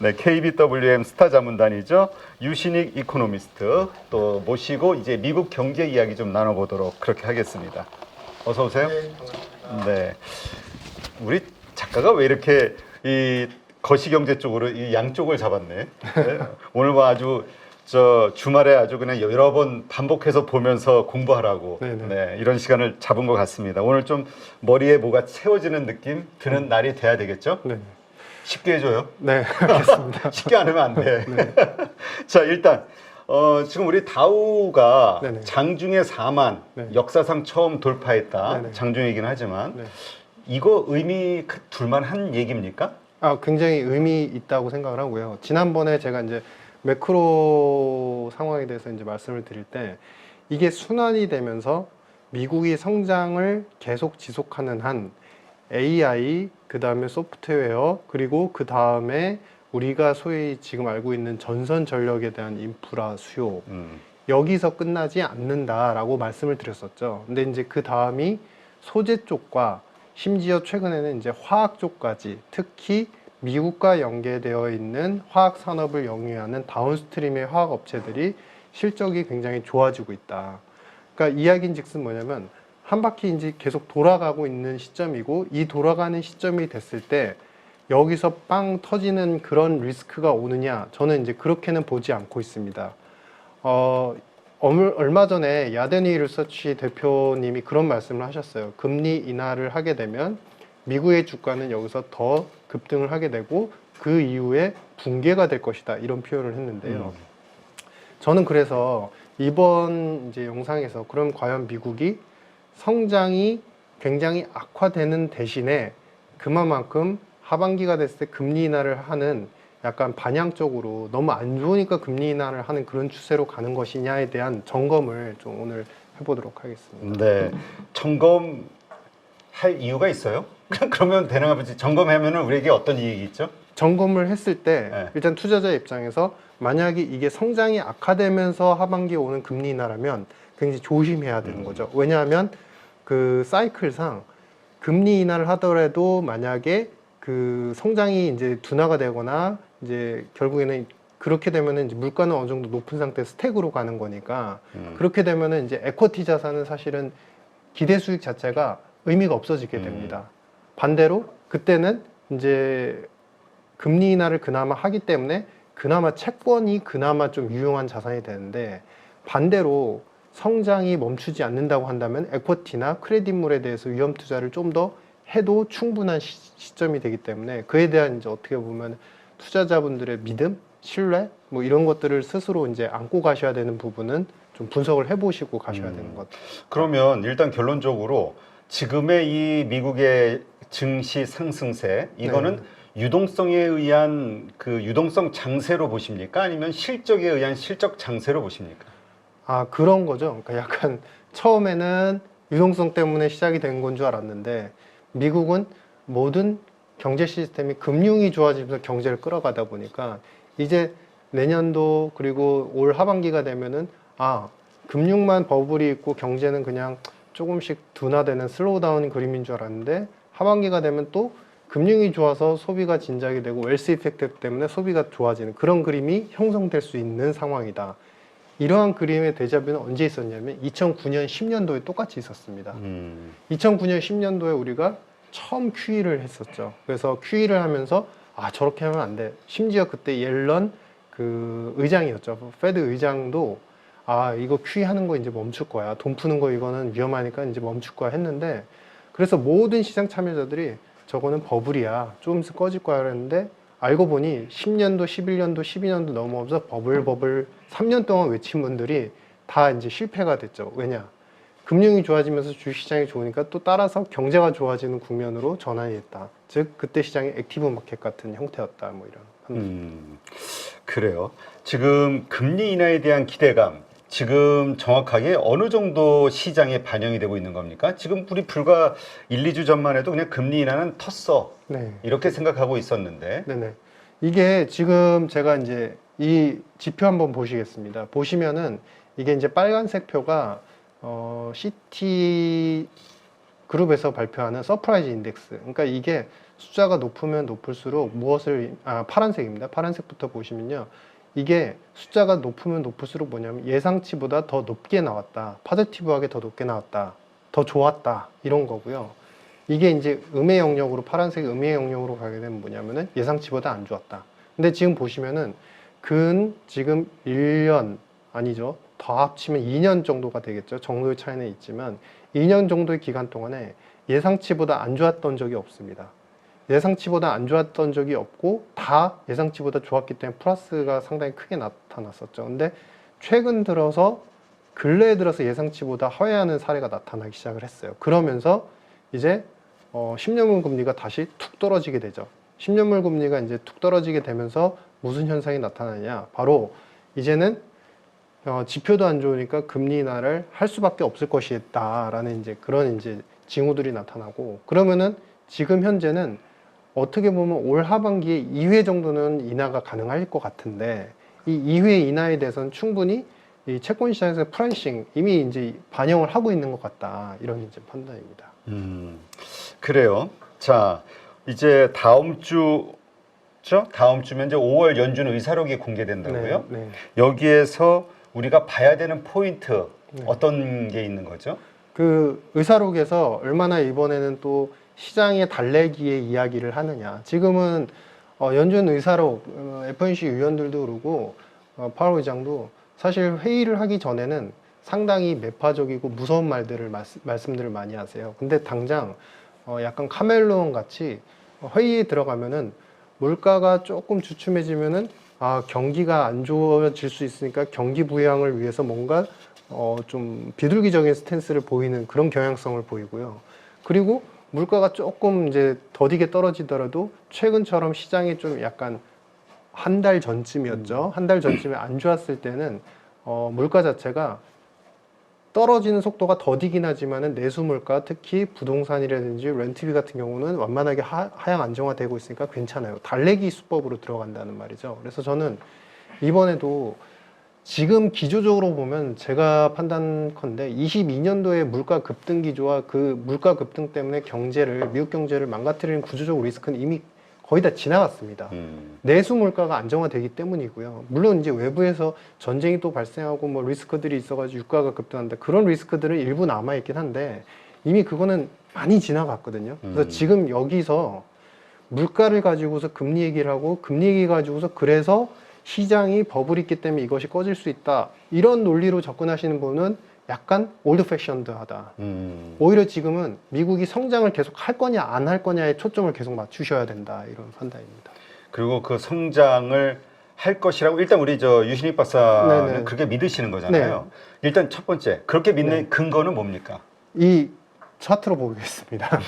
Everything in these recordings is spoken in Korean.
네, KBWM 스타 자문단이죠. 유신익 이코노미스트 또 모시고 이제 미국 경제 이야기 좀 나눠보도록 그렇게 하겠습니다. 어서 오세요. 네, 반갑습니다. 네, 우리 작가가 왜 이렇게 이 거시경제 쪽으로 이 양쪽을 잡았네. 네. 오늘 뭐 아주 저 주말에 아주 그냥 여러 번 반복해서 보면서 공부하라고 네, 이런 시간을 잡은 것 같습니다. 오늘 좀 머리에 뭐가 채워지는 느낌 드는 날이 돼야 되겠죠? 네, 쉽게 해줘요. 네, 알겠습니다. 쉽게 안 하면 안 돼. 네. 자, 일단 지금 우리 다우가 네네. 장중에 4만 네. 역사상 처음 돌파했다. 네네. 장중이긴 하지만 네. 이거 의미 둘만한 얘기입니까? 굉장히 의미 있다고 생각을 하고요. 지난번에 제가 이제 매크로 상황에 대해서 이제 말씀을 드릴 때 이게 순환이 되면서 미국이 성장을 계속 지속하는 한 AI, 그 다음에 소프트웨어, 그리고 그 다음에 우리가 소위 지금 알고 있는 전선 전력에 대한 인프라 수요, 여기서 끝나지 않는다라고 말씀을 드렸었죠. 근데 이제 그 다음이 소재 쪽과 심지어 최근에는 이제 화학 쪽까지, 특히 미국과 연계되어 있는 화학 산업을 영위하는 다운스트림의 화학 업체들이 실적이 굉장히 좋아지고 있다. 그러니까 이야기인즉슨 뭐냐면 한 바퀴 이제 계속 돌아가고 있는 시점이고, 이 돌아가는 시점이 됐을 때 여기서 빵 터지는 그런 리스크가 오느냐, 저는 이제 그렇게는 보지 않고 있습니다. 얼마 전에 야데니 리서치 대표님이 그런 말씀을 하셨어요. 금리 인하를 하게 되면 미국의 주가는 여기서 더 급등을 하게 되고 그 이후에 붕괴가 될 것이다, 이런 표현을 했는데요. 저는 그래서 이번 이제 영상에서 그럼 과연 미국이 성장이 굉장히 악화되는 대신에 그만큼 하반기가 됐을 때 금리 인하를 하는 약간 반향적으로 너무 안 좋으니까 금리 인하를 하는 그런 추세로 가는 것이냐에 대한 점검을 좀 오늘 해보도록 하겠습니다. 네, 점검할 이유가 있어요? 그러면 되는 거지. 점검하면은 우리에게 어떤 이익이 있죠? 점검을 했을 때 네. 일단 투자자 입장에서 만약에 이게 성장이 악화되면서 하반기에 오는 금리 인하라면 굉장히 조심해야 되는 거죠. 왜냐하면 그 사이클상 금리 인하를 하더라도 만약에 그 성장이 이제 둔화가 되거나 이제 결국에는 그렇게 되면은 이제 물가는 어느 정도 높은 상태 스택으로 가는 거니까 그렇게 되면은 이제 에쿼티 자산은 사실은 기대 수익 자체가 의미가 없어지게 됩니다. 반대로 그때는 이제 금리 인하를 그나마 하기 때문에 그나마 채권이 그나마 좀 유용한 자산이 되는데, 반대로 성장이 멈추지 않는다고 한다면 에쿼티나 크레딧물에 대해서 위험 투자를 좀 더 해도 충분한 시점이 되기 때문에 그에 대한 이제 어떻게 보면 투자자분들의 믿음, 신뢰 뭐 이런 것들을 스스로 이제 안고 가셔야 되는 부분은 좀 분석을 해보시고 가셔야 되는 것. 그러면 일단 결론적으로 지금의 이 미국의 증시 상승세 이거는 유동성에 의한 그 유동성 장세로 보십니까? 아니면 실적에 의한 실적 장세로 보십니까? 그런 거죠. 그러니까 약간 처음에는 유동성 때문에 시작이 된 건 줄 알았는데 미국은 모든 경제 시스템이 금융이 좋아지면서 경제를 끌어가다 보니까 이제 내년도 그리고 올 하반기가 되면은 금융만 버블이 있고 경제는 그냥 조금씩 둔화되는 슬로우다운 그림인 줄 알았는데 하반기가 되면 또 금융이 좋아서 소비가 진작이 되고 웰스 이펙트 때문에 소비가 좋아지는 그런 그림이 형성될 수 있는 상황이다. 이러한 그림의 데자뷰는 언제 있었냐면 2009년, 10년도에 똑같이 있었습니다. 2009년, 10년도에 우리가 처음 QE를 했었죠. 그래서 QE를 하면서 저렇게 하면 안 돼. 심지어 그때 옐런 그 의장이었죠. 페드 의장도 이거 QE 하는 거 이제 멈출 거야. 돈 푸는 거 이거는 위험하니까 이제 멈출 거야 했는데, 그래서 모든 시장 참여자들이 저거는 버블이야, 좀 있으면 꺼질 거야 그랬는데 알고 보니 10년도, 11년도, 12년도 넘어오면서 버블 3년 동안 외친 분들이 다 이제 실패가 됐죠. 왜냐? 금융이 좋아지면서 주식시장이 좋으니까 또 따라서 경제가 좋아지는 국면으로 전환이 됐다. 즉 그때 시장이 액티브 마켓 같은 형태였다. 뭐 이런. 그래요. 지금 금리 인하에 대한 기대감 지금 정확하게 어느 정도 시장에 반영이 되고 있는 겁니까? 지금 우리 불과 1, 2주 전만 해도 그냥 금리 인하는 텄어. 네. 이렇게 생각하고 있었는데. 네네. 이게 지금 제가 이제 이 지표 한번 보시겠습니다. 보시면은 이게 이제 빨간색 표가 CT 그룹에서 발표하는 서프라이즈 인덱스. 그러니까 이게 숫자가 높으면 높을수록 무엇을 파란색입니다. 파란색부터 보시면요. 이게 숫자가 높으면 높을수록 뭐냐면 예상치보다 더 높게 나왔다. 파지티브하게 더 높게 나왔다. 더 좋았다. 이런 거고요. 이게 이제 음의 영역으로 파란색 음의 영역으로 가게 되면 뭐냐면은 예상치보다 안 좋았다. 근데 지금 보시면은 지금 1년 아니죠. 더 합치면 2년 정도가 되겠죠. 정도의 차이는 있지만 2년 정도의 기간 동안에 예상치보다 안 좋았던 적이 없습니다. 예상치보다 안 좋았던 적이 없고 다 예상치보다 좋았기 때문에 플러스가 상당히 크게 나타났었죠. 근데 최근 들어서 근래에 들어서 예상치보다 하회하는 사례가 나타나기 시작을 했어요. 그러면서 이제 10년물 금리가 다시 툭 떨어지게 되죠. 10년물 금리가 이제 툭 떨어지게 되면서 무슨 현상이 나타나냐? 바로 이제는 지표도 안 좋으니까 금리 인하를 할 수밖에 없을 것이다라는 이제 그런 이제 징후들이 나타나고 그러면은 지금 현재는 어떻게 보면 올 하반기에 2회 정도는 인하가 가능할 것 같은데 이 2회 인하에 대해서는 충분히 이 채권 시장에서 프라이싱 이미 이제 반영을 하고 있는 것 같다 이런 이제 판단입니다. 그래요. 자, 이제 다음 주죠? 다음 주면 이제 5월 연준 의사록이 공개된다고요? 네, 네. 여기에서 우리가 봐야 되는 포인트 네. 어떤 게 있는 거죠? 그 의사록에서 얼마나 이번에는 또 시장의 달래기의 이야기를 하느냐. 지금은 연준 의사록 FOMC 위원들도 그러고 파월 의장도 사실 회의를 하기 전에는 상당히 매파적이고 무서운 말들을 말씀들을 많이 하세요. 근데 당장 약간 카멜레온 같이 회의에 들어가면은 물가가 조금 주춤해지면은 경기가 안 좋아질 수 있으니까 경기 부양을 위해서 뭔가 좀 비둘기적인 스탠스를 보이는 그런 경향성을 보이고요. 그리고 물가가 조금 이제 더디게 떨어지더라도 최근처럼 시장이 좀 약간 한 달 전쯤이었죠. 한 달 전쯤에 안 좋았을 때는 물가 자체가 떨어지는 속도가 더디긴 하지만은 내수 물가 특히 부동산이라든지 렌트비 같은 경우는 완만하게 하향 안정화되고 있으니까 괜찮아요. 달래기 수법으로 들어간다는 말이죠. 그래서 저는 이번에도 지금 기조적으로 보면 제가 판단컨대 22년도에 물가 급등 기조와 그 물가 급등 때문에 미국 경제를 망가뜨리는 구조적 리스크는 이미 거의 다 지나갔습니다. 내수 물가가 안정화되기 때문이고요. 물론 이제 외부에서 전쟁이 또 발생하고 뭐 리스크들이 있어가지고 유가가 급등한다. 그런 리스크들은 일부 남아있긴 한데 이미 그거는 많이 지나갔거든요. 그래서 지금 여기서 물가를 가지고서 금리 얘기를 하고 금리 얘기 가지고서 그래서 시장이 버블이 있기 때문에 이것이 꺼질 수 있다. 이런 논리로 접근하시는 분은 약간 올드 패션드하다. 오히려 지금은 미국이 성장을 계속 할 거냐 안 할 거냐에 초점을 계속 맞추셔야 된다. 이런 판단입니다. 그리고 그 성장을 할 것이라고 일단 우리 유신익 박사는 네네. 그렇게 믿으시는 거잖아요. 네. 일단 첫 번째 그렇게 믿는 네. 근거는 뭡니까? 이 차트로 보겠습니다.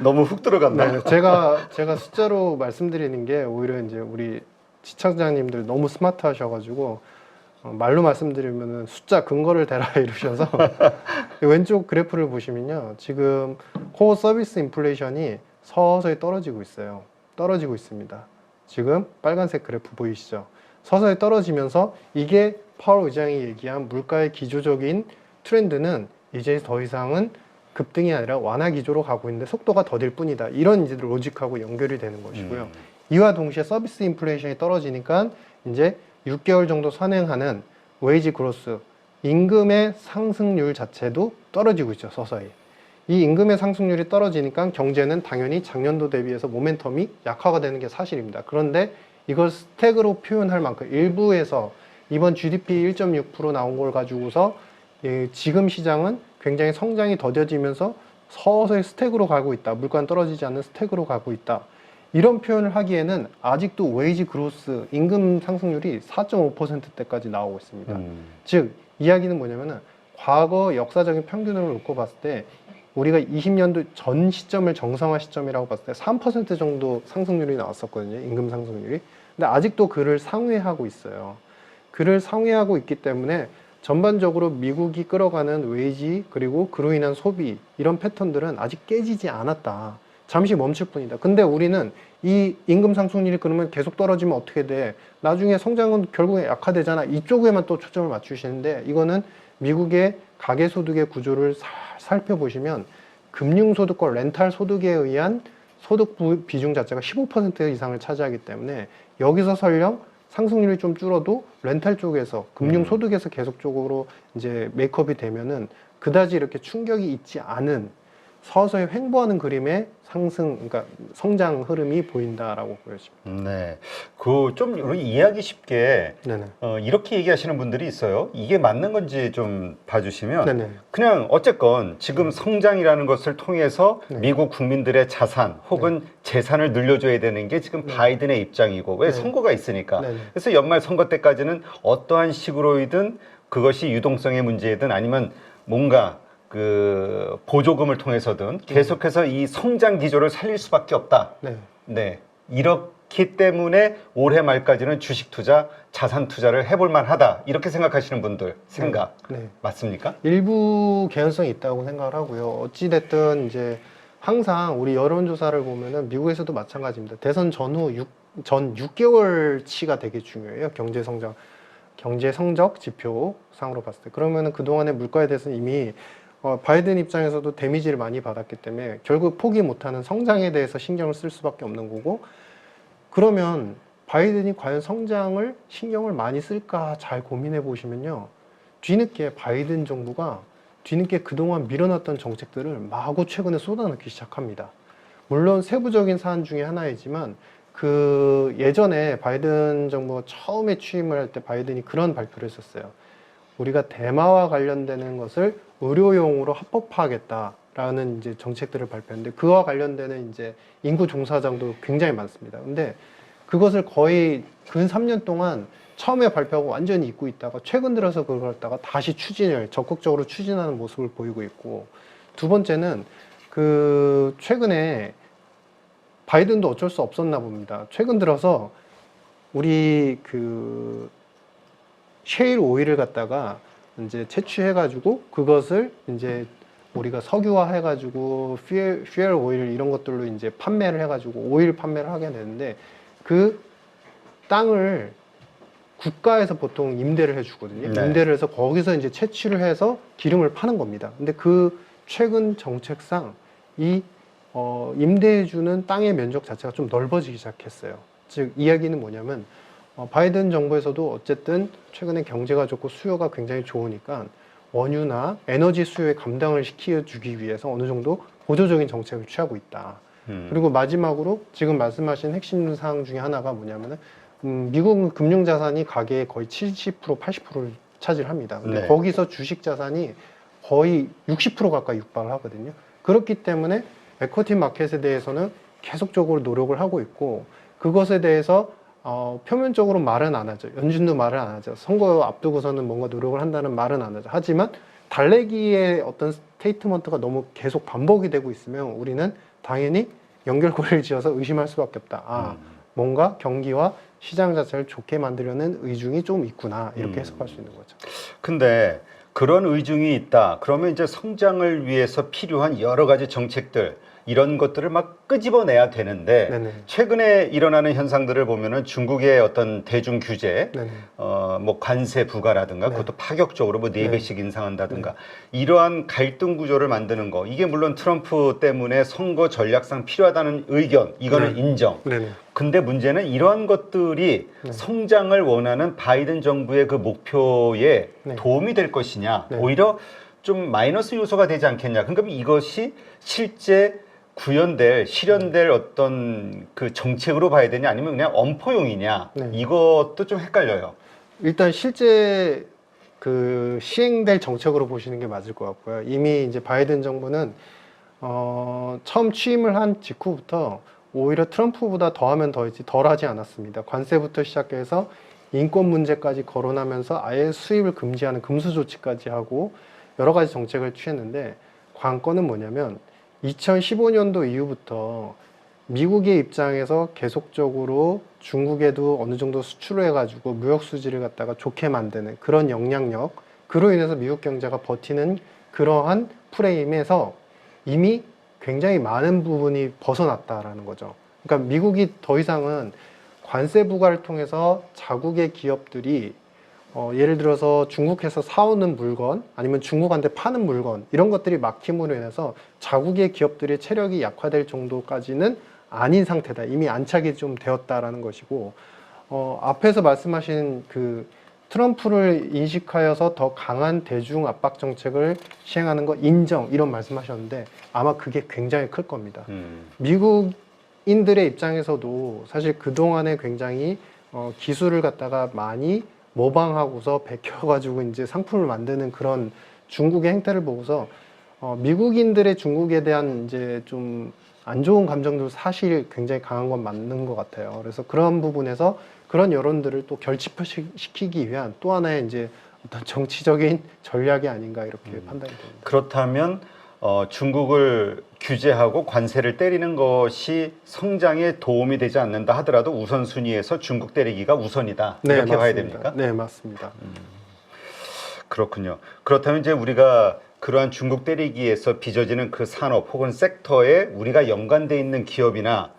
너무 훅 들어간다. 네, 제가 숫자로 말씀드리는 게 오히려 이제 우리 시청자님들 너무 스마트하셔가지고 말로 말씀드리면은 숫자 근거를 대라 이러셔서 왼쪽 그래프를 보시면요, 지금 코어 서비스 인플레이션이 서서히 떨어지고 있어요. 떨어지고 있습니다. 지금 빨간색 그래프 보이시죠? 서서히 떨어지면서 이게 파월 의장이 얘기한 물가의 기조적인 트렌드는 이제 더 이상은 급등이 아니라 완화 기조로 가고 있는데 속도가 더딜 뿐이다. 이런 이제 로직하고 연결이 되는 것이고요. 이와 동시에 서비스 인플레이션이 떨어지니까 이제 6개월 정도 선행하는 웨이지 그로스, 임금의 상승률 자체도 떨어지고 있죠, 서서히. 이 임금의 상승률이 떨어지니까 경제는 당연히 작년도 대비해서 모멘텀이 약화가 되는 게 사실입니다. 그런데 이걸 스택으로 표현할 만큼 일부에서 이번 GDP 1.6% 나온 걸 가지고서 지금 시장은 굉장히 성장이 더뎌지면서 서서히 스택으로 가고 있다. 물가는 떨어지지 않는 스택으로 가고 있다. 이런 표현을 하기에는 아직도 웨이지 그로스, 임금 상승률이 4.5%대까지 나오고 있습니다. 즉, 이야기는 뭐냐면은 과거 역사적인 평균을 놓고 봤을 때 우리가 20년도 전 시점을 정상화 시점이라고 봤을 때 3% 정도 상승률이 나왔었거든요. 임금 상승률이. 근데 아직도 그를 상회하고 있어요. 그를 상회하고 있기 때문에 전반적으로 미국이 끌어가는 웨이지 그리고 그로 인한 소비 이런 패턴들은 아직 깨지지 않았다. 잠시 멈출 뿐이다. 근데 우리는 이 임금 상승률이 그러면 계속 떨어지면 어떻게 돼? 나중에 성장은 결국에 약화되잖아. 이쪽에만 또 초점을 맞추시는데 이거는 미국의 가계소득의 구조를 살펴보시면 금융소득과 렌탈소득에 의한 소득 비중 자체가 15% 이상을 차지하기 때문에 여기서 설령 상승률이 좀 줄어도 렌탈 쪽에서 금융소득에서 계속적으로 이제 메이크업이 되면은 그다지 이렇게 충격이 있지 않은 서서히 횡보하는 그림의 상승, 그러니까 성장 흐름이 보인다라고 보여집니다. 네, 그 좀 이해하기 쉽게 네네. 이렇게 얘기하시는 분들이 있어요. 이게 맞는 건지 좀 봐주시면 네네. 그냥 어쨌건 지금 성장이라는 것을 통해서 네. 미국 국민들의 자산 혹은 재산을 늘려줘야 되는 게 지금 네. 바이든의 입장이고 왜 네. 선거가 있으니까. 네네. 그래서 연말 선거 때까지는 어떠한 식으로이든 그것이 유동성의 문제이든 아니면 뭔가 그 보조금을 통해서든 계속해서 이 성장 기조를 살릴 수밖에 없다. 네. 네. 이렇기 때문에 올해 말까지는 주식 투자, 자산 투자를 해볼 만하다. 이렇게 생각하시는 분들 생각 네. 맞습니까? 일부 개연성이 있다고 생각을 하고요. 어찌됐든 이제 항상 우리 여론조사를 보면은 미국에서도 마찬가지입니다. 대선 전후 전 6개월치가 되게 중요해요. 경제 성적 지표 상으로 봤을 때. 그러면은 그동안의 물가에 대해서는 이미 바이든 입장에서도 데미지를 많이 받았기 때문에 결국 포기 못하는 성장에 대해서 신경을 쓸 수밖에 없는 거고, 그러면 바이든이 과연 성장을 신경을 많이 쓸까 잘 고민해 보시면요. 뒤늦게 바이든 정부가 뒤늦게 그동안 밀어놨던 정책들을 마구 최근에 쏟아넣기 시작합니다. 물론 세부적인 사안 중에 하나이지만 그 예전에 바이든 정부가 처음에 취임을 할 때 바이든이 그런 발표를 했었어요. 우리가 대마와 관련되는 것을 의료용으로 합법화하겠다라는 이제 정책들을 발표했는데 그와 관련되는 이제 인구 종사자도 굉장히 많습니다. 근데 그것을 거의 근 3년 동안 처음에 발표하고 완전히 잊고 있다가 최근 들어서 그걸 갖다가 다시 적극적으로 추진하는 모습을 보이고 있고, 두 번째는 그 최근에 바이든도 어쩔 수 없었나 봅니다. 최근 들어서 우리 그 셰일 오일을 갖다가 이제 채취해가지고 그것을 이제 우리가 석유화 해가지고 퓨엘 오일 이런 것들로 이제 판매를 해가지고 오일 판매를 하게 되는데 그 땅을 국가에서 보통 임대를 해주거든요. 네. 임대를 해서 거기서 이제 채취를 해서 기름을 파는 겁니다. 근데 그 최근 정책상 이 임대해주는 땅의 면적 자체가 좀 넓어지기 시작했어요. 즉 이야기는 뭐냐면 바이든 정부에서도 어쨌든 최근에 경제가 좋고 수요가 굉장히 좋으니까 원유나 에너지 수요에 감당을 시켜주기 위해서 어느 정도 보조적인 정책을 취하고 있다. 그리고 마지막으로 지금 말씀하신 핵심 사항 중에 하나가 뭐냐면은 미국은 금융자산이 가계의 거의 70%, 80%를 차지합니다. 근데 네. 거기서 주식 자산이 거의 60% 가까이 육박을 하거든요. 그렇기 때문에 에쿼티 마켓에 대해서는 계속적으로 노력을 하고 있고, 그것에 대해서 표면적으로 말은 안 하죠. 연준도 말을 안 하죠. 선거 앞두고서는 뭔가 노력을 한다는 말은 안 하죠. 하지만 달래기의 어떤 스테이트먼트가 너무 계속 반복이 되고 있으면 우리는 당연히 연결고리를 지어서 의심할 수밖에 없다. 뭔가 경기와 시장 자체를 좋게 만들려는 의중이 좀 있구나. 이렇게 해석할 수 있는 거죠. 근데 그런 의중이 있다. 그러면 이제 성장을 위해서 필요한 여러 가지 정책들 이런 것들을 막 끄집어내야 되는데 네네. 최근에 일어나는 현상들을 보면은 중국의 어떤 대중 규제, 네네. 뭐 관세 부과라든가 네. 그것도 파격적으로 뭐 4배씩 인상한다든가 이러한 갈등 구조를 만드는 거, 이게 물론 트럼프 때문에 선거 전략상 필요하다는 의견, 이거는 네. 인정. 네네. 근데 문제는 이러한 것들이 네. 성장을 원하는 바이든 정부의 그 목표에 네. 도움이 될 것이냐, 네. 오히려 좀 마이너스 요소가 되지 않겠냐. 그러니까 이것이 실제 실현될 어떤 그 정책으로 봐야 되냐, 아니면 그냥 엄포용이냐, 네. 이것도 좀 헷갈려요. 일단 실제 그 시행될 정책으로 보시는 게 맞을 것 같고요. 이미 이제 바이든 정부는 처음 취임을 한 직후부터 오히려 트럼프보다 더하면 더했지 덜하지 않았습니다. 관세부터 시작해서 인권 문제까지 거론하면서 아예 수입을 금지하는 금수 조치까지 하고 여러 가지 정책을 취했는데, 관건은 뭐냐면 2015년도 이후부터 미국의 입장에서 계속적으로 중국에도 어느 정도 수출을 해가지고 무역 수지를 갖다가 좋게 만드는 그런 영향력, 그로 인해서 미국 경제가 버티는 그러한 프레임에서 이미 굉장히 많은 부분이 벗어났다라는 거죠. 그러니까 미국이 더 이상은 관세 부과를 통해서 자국의 기업들이 예를 들어서 중국에서 사오는 물건 아니면 중국한테 파는 물건 이런 것들이 막힘으로 인해서 자국의 기업들의 체력이 약화될 정도까지는 아닌 상태다. 이미 안착이 좀 되었다라는 것이고 앞에서 말씀하신 그 트럼프를 인식하여서 더 강한 대중 압박 정책을 시행하는 거 인정 이런 말씀하셨는데 아마 그게 굉장히 클 겁니다. 미국인들의 입장에서도 사실 그동안에 굉장히 기술을 갖다가 많이 모방하고서 베껴가지고 이제 상품을 만드는 그런 중국의 행태를 보고서 미국인들의 중국에 대한 이제 좀 안 좋은 감정도 사실 굉장히 강한 건 맞는 것 같아요. 그래서 그런 부분에서 그런 여론들을 또 결집시키기 위한 또 하나의 이제 어떤 정치적인 전략이 아닌가 이렇게 판단이 됩니다. 그렇다면 중국을 규제하고 관세를 때리는 것이 성장에 도움이 되지 않는다 하더라도 우선순위에서 중국 때리기가 우선이다. 네, 이렇게 맞습니다. 봐야 됩니까? 네, 맞습니다. 그렇군요. 그렇다면 이제 우리가 그러한 중국 때리기에서 빚어지는 그 산업 혹은 섹터에 우리가 연관돼 있는 기업이나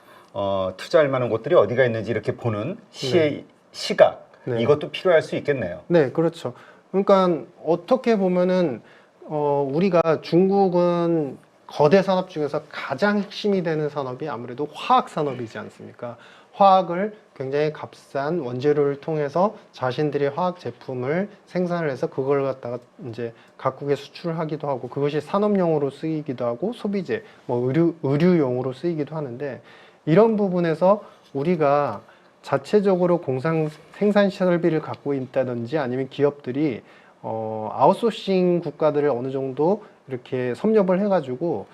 투자할 만한 곳들이 어디가 있는지 이렇게 보는 시각 네. 이것도 필요할 수 있겠네요. 네, 그렇죠. 그러니까 어떻게 보면은 우리가 중국은 거대 산업 중에서 가장 핵심이 되는 산업이 아무래도 화학 산업이지 않습니까? 화학을 굉장히 값싼 원재료를 통해서 자신들의 화학 제품을 생산을 해서 그걸 갖다가 이제 각국에 수출을 하기도 하고 그것이 산업용으로 쓰이기도 하고 소비재, 뭐 의류용으로 쓰이기도 하는데 이런 부분에서 우리가 자체적으로 공상 생산 설비를 갖고 있다든지 아니면 기업들이 아웃소싱 국가들을 어느 정도 이렇게 섭렵을 해가지고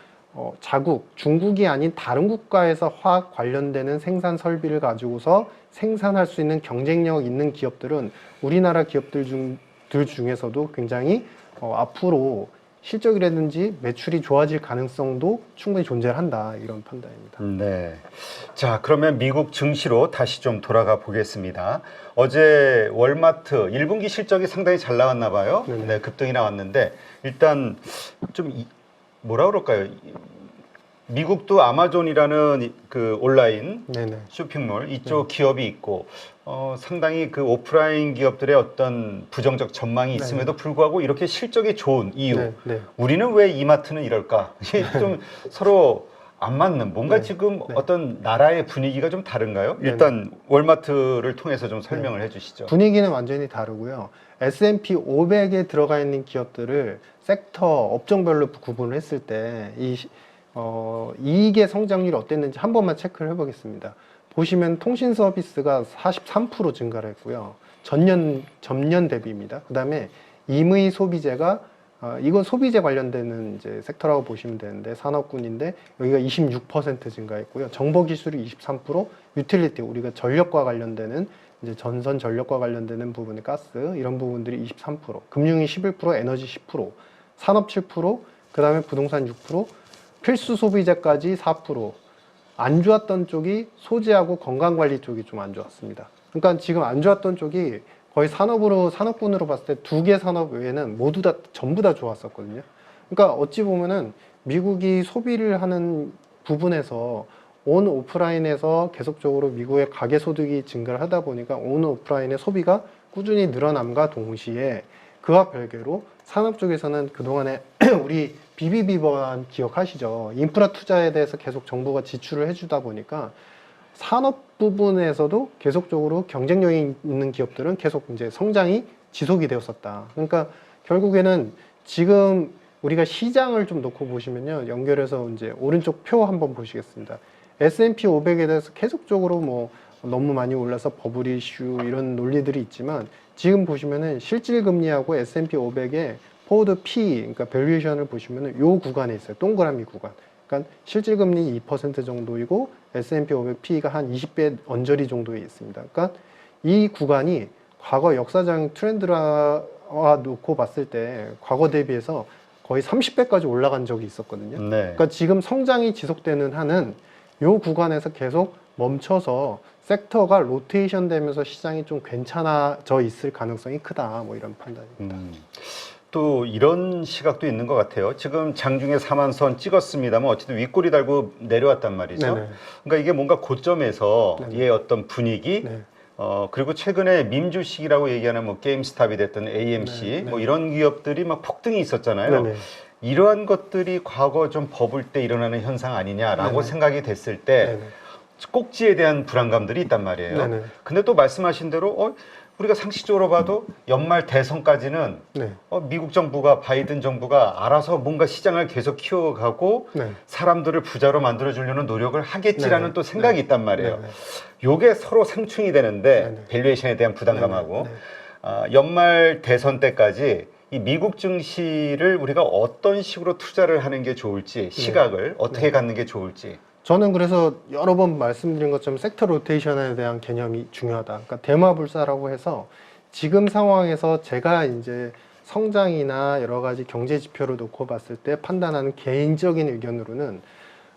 자국, 중국이 아닌 다른 국가에서 화학 관련되는 생산 설비를 가지고서 생산할 수 있는 경쟁력 있는 기업들은 우리나라 기업들 중에서도 굉장히 앞으로 실적이라든지 매출이 좋아질 가능성도 충분히 존재한다 이런 판단입니다. 네. 자, 그러면 미국 증시로 다시 좀 돌아가 보겠습니다. 어제 월마트 1분기 실적이 상당히 잘 나왔나 봐요. 네, 급등이 나왔는데 일단 좀 뭐라 그럴까요? 미국도 아마존이라는 그 온라인 네네. 쇼핑몰 이쪽 기업이 있고 상당히 그 오프라인 기업들의 어떤 부정적 전망이 있음에도 불구하고 이렇게 실적이 좋은 이유 우리는 왜 이마트는 이럴까? 이게 좀 서로 안 맞는 뭔가 지금 어떤 나라의 분위기가 좀 다른가요? 일단 월마트를 통해서 좀 설명을 해주시죠. 분위기는 완전히 다르고요. S&P 500에 들어가 있는 기업들을 섹터 업종별로 구분을 했을 때 이익의 성장률이 어땠는지 한 번만 체크를 해보겠습니다. 보시면 통신 서비스가 43% 증가를 했고요. 전년 대비입니다. 그 다음에 임의 소비재가 이건 소비재 관련되는 이제 섹터라고 보시면 되는데 산업군인데 여기가 26% 증가했고요. 정보기술이 23%, 유틸리티 우리가 전력과 관련되는 이제 전선 전력과 관련되는 부분의 가스 이런 부분들이 23%, 금융이 11%, 에너지 10%, 산업 7%, 그 다음에 부동산 6%, 필수 소비재까지 4%. 안 좋았던 쪽이 소재하고 건강관리 쪽이 좀 안 좋았습니다. 그러니까 지금 안 좋았던 쪽이 거의 산업군으로 봤을 때 두 개 산업 외에는 모두 다 전부 다 좋았었거든요. 그러니까 어찌 보면은 미국이 소비를 하는 부분에서 온 오프라인에서 계속적으로 미국의 가계 소득이 증가를 하다 보니까 온 오프라인의 소비가 꾸준히 늘어남과 동시에 그와 별개로 산업 쪽에서는 그동안에 우리 BBB 법안 기억하시죠? 인프라 투자에 대해서 계속 정부가 지출을 해주다 보니까 산업 부분에서도 계속적으로 경쟁력이 있는 기업들은 계속 이제 성장이 지속이 되었었다. 그러니까 결국에는 지금 우리가 시장을 좀 놓고 보시면요. 연결해서 이제 오른쪽 표 한번 보시겠습니다. S&P 500에 대해서 계속적으로 뭐 너무 많이 올라서 버블 이슈 이런 논리들이 있지만 지금 보시면은 실질 금리하고 S&P 500의 포워드 P, 그러니까 밸류에이션을 보시면은 요 구간에 있어요. 동그라미 구간. 그러니까 실질 금리 2% 정도이고 S&P 500 P가 한 20배 언저리 정도에 있습니다. 그러니까 이 구간이 과거 역사적 트렌드와 놓고 봤을 때 과거 대비해서 거의 30배까지 올라간 적이 있었거든요. 그러니까 지금 성장이 지속되는 한은 요 구간에서 계속 멈춰서 섹터가 로테이션 되면서 시장이 좀 괜찮아져 있을 가능성이 크다. 뭐 이런 판단입니다. 또 이런 시각도 있는 것 같아요. 지금 장중에 4만선 찍었습니다만 어쨌든 윗꼬리 달고 내려왔단 말이죠. 그러니까 이게 뭔가 고점에서의 어떤 분위기 그리고 최근에 밈 주식이라고 얘기하는 뭐 게임스탑이 됐든 AMC 네, 네. 뭐 이런 기업들이 막 폭등이 있었잖아요. 네네. 이러한 것들이 과거 좀 버블 때 일어나는 현상 아니냐라고 네네. 생각이 됐을 때 네네. 꼭지에 대한 불안감들이 있단 말이에요. 네네. 근데 또 말씀하신 대로 우리가 상식적으로 봐도 연말 대선까지는 네. 미국 정부가 바이든 정부가 알아서 뭔가 시장을 계속 키워가고 네. 사람들을 부자로 만들어주려는 노력을 하겠지라는 네네. 또 생각이 네. 있단 말이에요. 네네. 요게 서로 상충이 되는데 네네. 밸류에이션에 대한 부담감하고 네네. 연말 대선 때까지 이 미국 증시를 우리가 어떤 식으로 투자를 하는 게 좋을지 시각을 어떻게 네. 갖는 게 좋을지. 저는 그래서 여러 번 말씀드린 것처럼 섹터 로테이션에 대한 개념이 중요하다. 그러니까 대마불사라고 해서 지금 상황에서 제가 이제 성장이나 여러 가지 경제 지표를 놓고 봤을 때 판단하는 개인적인 의견으로는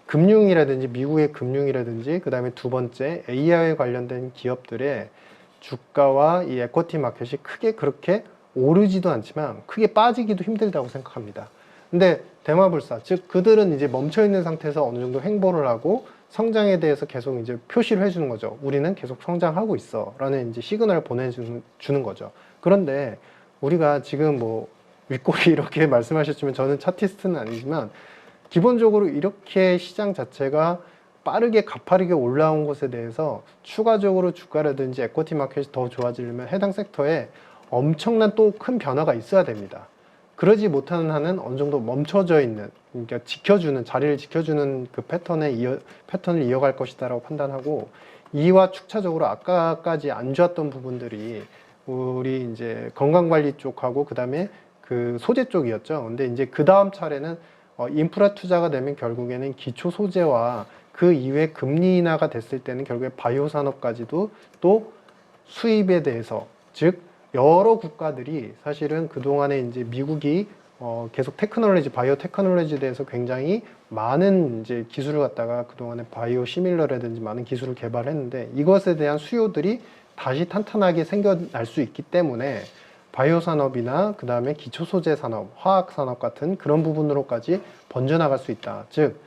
금융이라든지 미국의 금융이라든지 그다음에 두 번째 AI에 관련된 기업들의 주가와 이 에쿼티 마켓이 크게 그렇게 오르지도 않지만 크게 빠지기도 힘들다고 생각합니다. 근데 대마불사, 즉 그들은 이제 멈춰 있는 상태에서 어느 정도 행보를 하고 성장에 대해서 계속 이제 표시를 해주는 거죠. 우리는 계속 성장하고 있어라는 이제 시그널을 보내주는 거죠. 그런데 우리가 지금 뭐 윗골이 이렇게 말씀하셨지만 저는 차티스트는 아니지만 기본적으로 이렇게 시장 자체가 빠르게 가파르게 올라온 것에 대해서 추가적으로 주가라든지 에쿼티 마켓이 더 좋아지려면 해당 섹터에 엄청난 또 큰 변화가 있어야 됩니다. 그러지 못하는 한은 어느 정도 멈춰져 있는, 그러니까 지켜주는, 자리를 지켜주는 그 패턴을 이어갈 것이다라고 판단하고, 이와 축차적으로 아까까지 안 좋았던 부분들이 우리 이제 건강관리 쪽하고 그 다음에 그 소재 쪽이었죠. 근데 이제 그 다음 차례는 인프라 투자가 되면 결국에는 기초 소재와 그 이외 금리 인하가 됐을 때는 결국에 바이오 산업까지도 또 수입에 대해서, 즉 여러 국가들이 사실은 그동안에 이제 미국이 계속 테크놀로지, 바이오 테크놀로지에 대해서 굉장히 많은 이제 기술을 갖다가 그동안에 바이오 시밀러라든지 많은 기술을 개발했는데 이것에 대한 수요들이 다시 탄탄하게 생겨날 수 있기 때문에 바이오 산업이나 그 다음에 기초 소재 산업, 화학 산업 같은 그런 부분으로까지 번져나갈 수 있다. 즉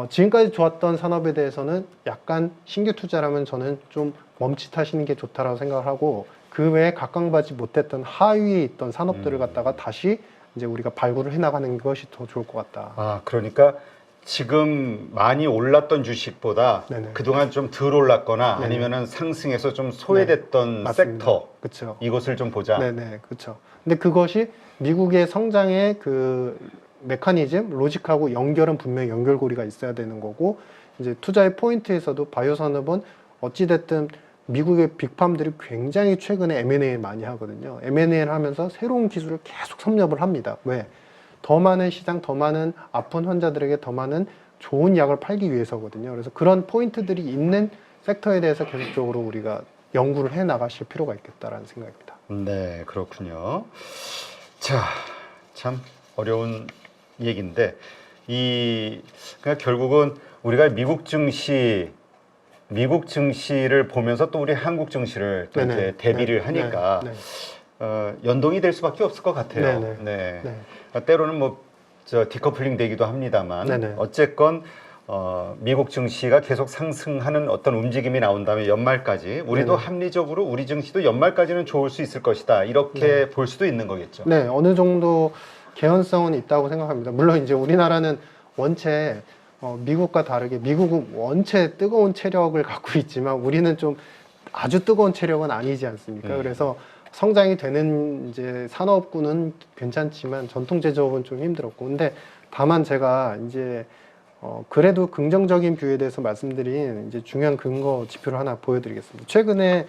지금까지 좋았던 산업에 대해서는 약간 신규 투자라면 저는 좀 멈칫하시는 게 좋다라고 생각을 하고, 그 외에 각광받지 못했던 하위에 있던 산업들을 갖다가 다시 이제 우리가 발굴을 해나가는 것이 더 좋을 것 같다. 그러니까 지금 많이 올랐던 주식보다 네네. 그동안 좀 덜 올랐거나 네네. 아니면은 상승해서 좀 소외됐던 맞습니다. 섹터 그렇죠. 이것을 좀 보자. 네네, 그렇죠. 근데 그것이 미국의 성장의 그 메커니즘, 로직하고 연결은 분명히 연결고리가 있어야 되는 거고, 이제 투자의 포인트에서도 바이오 산업은 어찌됐든 미국의 빅팜들이 굉장히 최근에 M&A를 많이 하거든요. M&A를 하면서 새로운 기술을 계속 섭렵을 합니다. 왜? 더 많은 시장, 더 많은 아픈 환자들에게 더 많은 좋은 약을 팔기 위해서거든요. 그래서 그런 포인트들이 있는 섹터에 대해서 계속적으로 우리가 연구를 해 나가실 필요가 있겠다라는 생각입니다. 네, 그렇군요. 자, 참 어려운 얘기인데 그러니까 결국은 우리가 미국 증시를 보면서 또 우리 한국 증시를 또 이제 대비를 하니까 연동이 될 수밖에 없을 것 같아요. 네네. 때로는 뭐 디커플링 되기도 합니다만 네네. 어쨌건 미국 증시가 계속 상승하는 어떤 움직임이 나온다면 연말까지 우리도 네네. 합리적으로 우리 증시도 연말까지는 좋을 수 있을 것이다 이렇게 볼 수도 있는 거겠죠. 네, 어느 정도 개연성은 있다고 생각합니다. 물론 이제 우리나라는 원체 미국과 다르게 미국은 원체 뜨거운 체력을 갖고 있지만 우리는 좀 아주 뜨거운 체력은 아니지 않습니까? 그래서 성장이 되는 이제 산업군은 괜찮지만 전통 제조업은 좀 힘들었고, 근데 다만 제가 이제 그래도 긍정적인 뷰에 대해서 말씀드린 이제 중요한 근거 지표를 하나 보여드리겠습니다. 최근에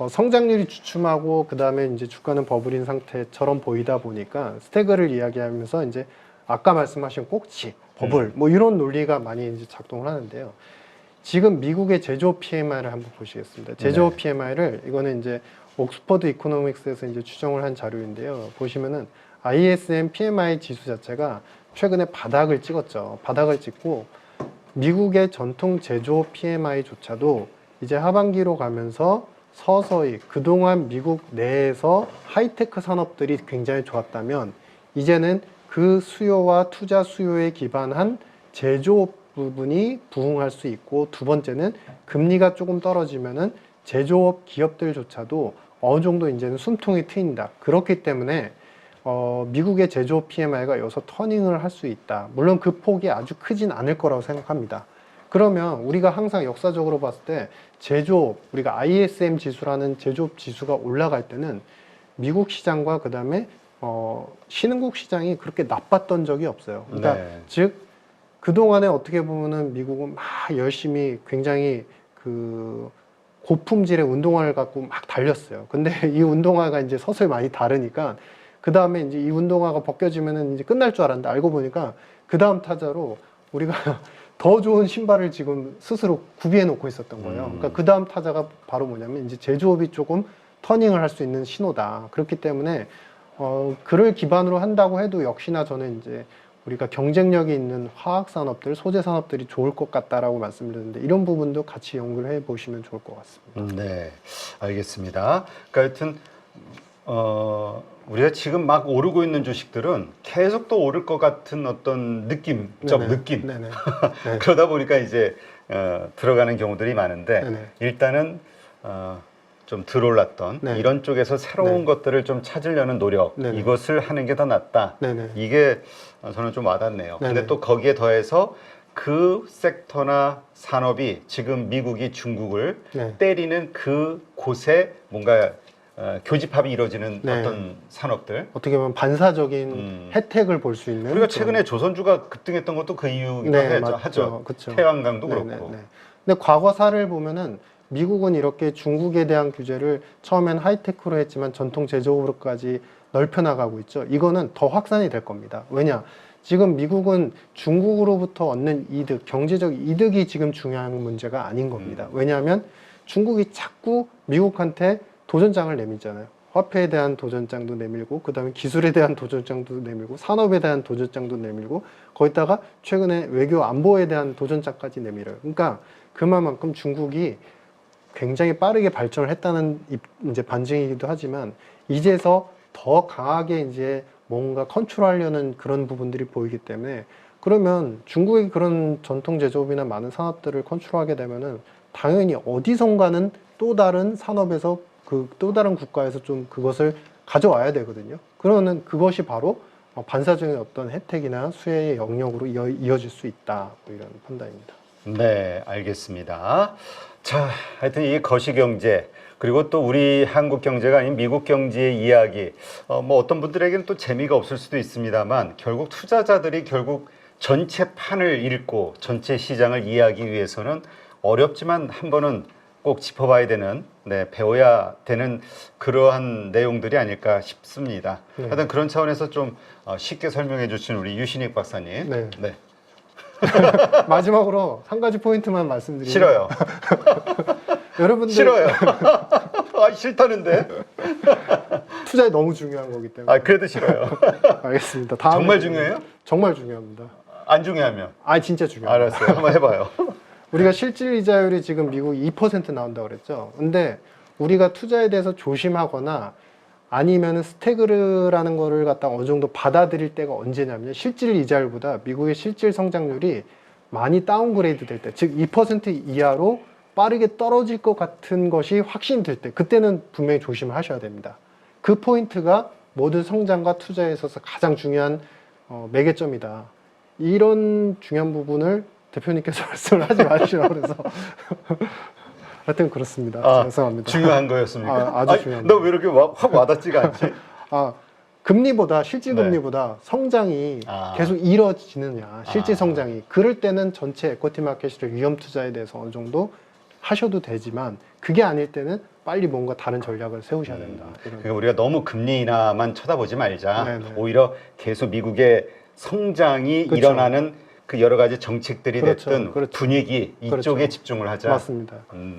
성장률이 주춤하고 그 다음에 이제 주가는 버블인 상태처럼 보이다 보니까 스태그를 이야기하면서 이제 아까 말씀하신 꼭지, 버블 뭐 이런 논리가 많이 이제 작동을 하는데요. 지금 미국의 제조업 PMI를 한번 보시겠습니다. 제조업 PMI를 이거는 이제 옥스퍼드 이코노믹스에서 이제 추정을 한 자료인데요. 보시면은 ISM PMI 지수 자체가 최근에 바닥을 찍었죠. 바닥을 찍고 미국의 전통 제조업 PMI조차도 이제 하반기로 가면서 서서히 그동안 미국 내에서 하이테크 산업들이 굉장히 좋았다면 이제는 그 수요와 투자 수요에 기반한 제조업 부분이 부흥할 수 있고, 두 번째는 금리가 조금 떨어지면은 제조업 기업들조차도 어느 정도 이제는 숨통이 트인다. 그렇기 때문에 미국의 제조업 PMI가 여기서 터닝을 할 수 있다. 물론 그 폭이 아주 크진 않을 거라고 생각합니다. 그러면 우리가 항상 역사적으로 봤을 때 제조업, 우리가 ISM 지수라는 제조업 지수가 올라갈 때는 미국 시장과 그 다음에 신흥국 시장이 그렇게 나빴던 적이 없어요. 그러니까 네. 즉 그동안에 어떻게 보면은 미국은 막 열심히 굉장히 그 고품질의 운동화를 갖고 막 달렸어요. 근데 이 운동화가 이제 서서히 많이 다르니까 그 다음에 이제 이 운동화가 벗겨지면은 이제 끝날 줄 알았는데 알고 보니까 그 다음 타자로 우리가 더 좋은 신발을 지금 스스로 구비해 놓고 있었던 거예요. 그러니까 그 다음 타자가 바로 뭐냐면 이제 제조업이 조금 터닝을 할 수 있는 신호다. 그렇기 때문에 그를 기반으로 한다고 해도 역시나 저는 이제 우리가 경쟁력이 있는 화학 산업들, 소재 산업들이 좋을 것 같다라고 말씀드렸는데 이런 부분도 같이 연구를 해 보시면 좋을 것 같습니다. 네, 알겠습니다. 그러니까 하여튼 우리가 지금 막 오르고 있는 주식들은 계속 또 오를 것 같은 어떤 느낌적 네네. 느낌. 네네. 네. 그러다 보니까 이제 들어가는 경우들이 많은데 네네. 일단은 좀 덜 올랐던 네. 이런 쪽에서 새로운 네. 것들을 좀 찾으려는 노력, 네네. 이것을 하는 게 더 낫다. 네네. 이게 저는 좀 와닿네요. 네네. 근데 또 거기에 더해서 그 섹터나 산업이 지금 미국이 중국을 네. 때리는 그 곳에 뭔가 교집합이 이루어지는 네. 어떤 산업들. 어떻게 보면 반사적인 혜택을 볼 수 있는 우리가 최근에 조선주가 급등했던 것도 그 이유기도 네, 하죠. 맞죠. 그쵸. 태양광도 네, 그렇고. 네, 네. 근데 과거사를 보면은 미국은 이렇게 중국에 대한 규제를 처음엔 하이테크로 했지만 전통 제조업으로까지 넓혀나가고 있죠. 이거는 더 확산이 될 겁니다. 왜냐? 지금 미국은 중국으로부터 얻는 이득, 경제적 이득이 지금 중요한 문제가 아닌 겁니다. 왜냐하면 중국이 자꾸 미국한테 도전장을 내밀잖아요. 화폐에 대한 도전장도 내밀고, 그 다음에 기술에 대한 도전장도 내밀고, 산업에 대한 도전장도 내밀고, 거기다가 최근에 외교 안보에 대한 도전장까지 내밀어요. 그러니까 그만큼 중국이 굉장히 빠르게 발전을 했다는 이제 반증이기도 하지만 이제서 더 강하게 이제 뭔가 컨트롤하려는 그런 부분들이 보이기 때문에 그러면 중국의 그런 전통 제조업이나 많은 산업들을 컨트롤하게 되면은 당연히 어디선가는 또 다른 산업에서 그 또 다른 국가에서 좀 그것을 가져와야 되거든요. 그러면 그것이 바로 반사적인 어떤 혜택이나 수혜의 영역으로 이어질 수 있다. 뭐 이런 판단입니다. 네, 알겠습니다. 자, 하여튼 이 거시경제 그리고 또 우리 한국 경제가 아닌 미국 경제의 이야기 뭐 어떤 분들에게는 또 재미가 없을 수도 있습니다만 결국 투자자들이 결국 전체 판을 읽고 전체 시장을 이해하기 위해서는 어렵지만 한 번은 꼭 짚어봐야 되는 배워야 되는 그러한 내용들이 아닐까 싶습니다. 네. 하여튼 그런 차원에서 좀 쉽게 설명해 주신 우리 유신익 박사님. 네. 네. 마지막으로 한 가지 포인트만 말씀드리면 싫어요. 여러분들 싫어요. 아, 싫다는데. 투자에 너무 중요한 거기 때문에. 아, 그래도 싫어요. 알겠습니다. 다음에 정말 중요해요? 정말 중요합니다. 안 중요하면. 아 진짜 중요합니다. 알았어요. 한번 해봐요. 우리가 실질 이자율이 지금 미국 2% 나온다고 그랬죠. 근데 우리가 투자에 대해서 조심하거나 아니면 스태그르라는 거를 갖다 어느 정도 받아들일 때가 언제냐면 실질 이자율보다 미국의 실질 성장률이 많이 다운그레이드 될 때, 즉 2% 이하로 빠르게 떨어질 것 같은 것이 확신될 때, 그때는 분명히 조심을 하셔야 됩니다. 그 포인트가 모든 성장과 투자에 있어서 가장 중요한 매개점이다. 이런 중요한 부분을 대표님께서 말씀을 하지 마시라고 그래서 하여튼 그렇습니다. 죄송합니다. 중요한 거였습니까? 아주 중요합니다. 너 왜 이렇게 확 와닿지가 않지? 금리보다 실질 금리보다 성장이 계속 이뤄지느냐, 실질 성장이. 그럴 때는 전체 에코티 마켓의 위험 투자에 대해서 어느 정도 하셔도 되지만 그게 아닐 때는 빨리 뭔가 다른 전략을 세우셔야 된다. 그러니까 우리가 너무 금리 인하만 쳐다보지 말자. 네네. 오히려 계속 미국의 성장이 그렇죠. 일어나는 그 여러 가지 정책들이 그렇죠. 됐든 그렇죠. 분위기 이쪽에 그렇죠. 집중을 하자. 맞습니다.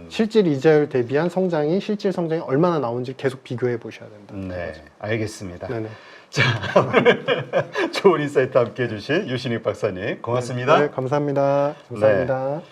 실질 이자율 대비한 성장이 실질 성장이 얼마나 나오는지 계속 비교해 보셔야 된다. 네, 알겠습니다. 네네. 자, 오늘 좋은 인사이트 함께 해주신 유신익 박사님 고맙습니다. 네, 감사합니다. 감사합니다.